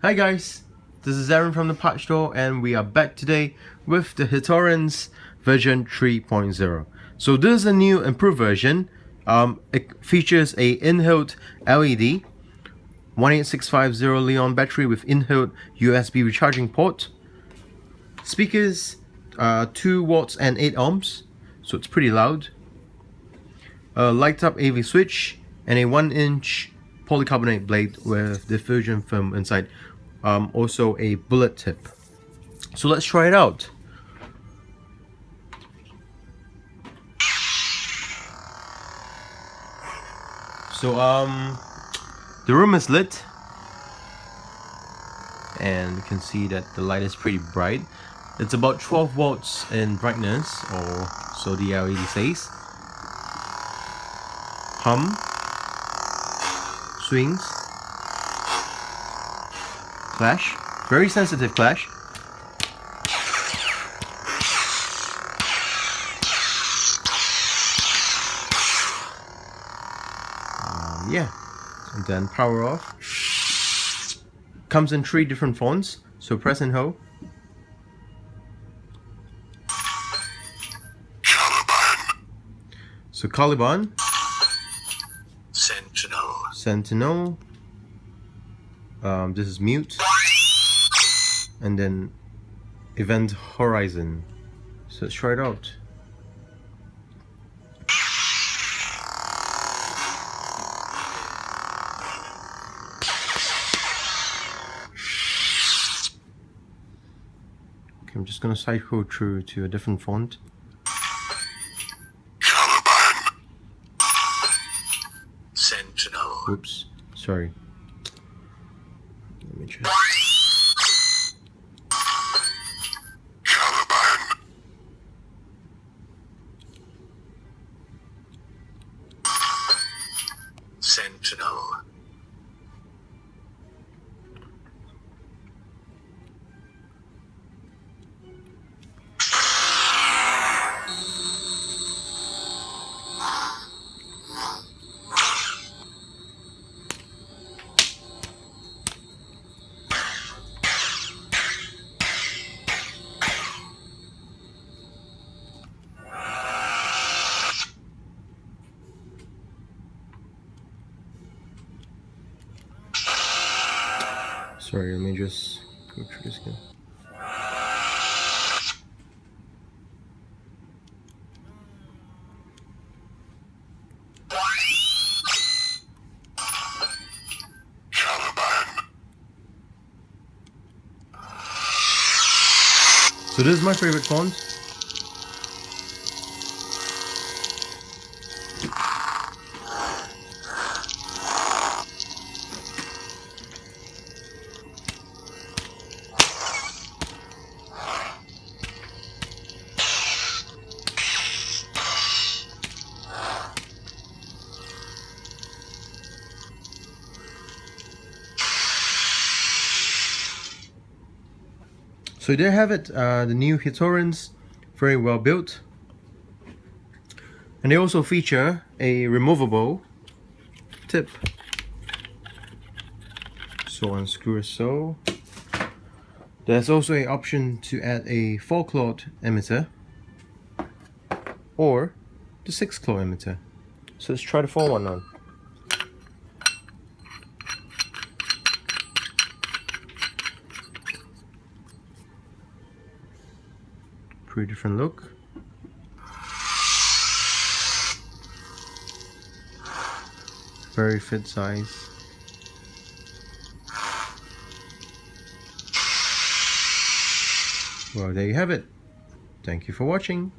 Hi guys, this is Aaron from the Patch Store and we are back today with the Hitoren's version 3.0. So this is a new improved version. It features a Inhilt LED, 18650 Leon battery with Inhilt USB recharging port, speakers 2 watts and 8 ohms, so it's pretty loud, a Lightup AV Switch, and a 1-inch polycarbonate blade with diffusion film inside. Also a bullet tip. So let's try it out. So the room is lit and you can see that the light is pretty bright. It's about 12 watts in brightness, or so the LED says. Hum, swings, clash, very sensitive clash. Yeah, and then power off. Comes in 3 different fonts, so press and hold. Caliban. So Caliban, Sentinel. Sentinel. This is mute, and then event horizon. So let's try it out. Okay, I'm just gonna cycle through to a different font. Caliban. Sentinel. Oops, sorry. Let me try. Caliban. Sentinel. Sorry, let me just go through this again. Caliban. So this is my favorite font. So there you have it, the new Hitoren's, very well built. And they also feature a removable tip. So unscrew it so. There's also an option to add a 4-clawed emitter or the 6-claw emitter. So let's try the 4 one on. Pretty different look. Very fit size. Well, there you have it. Thank you for watching.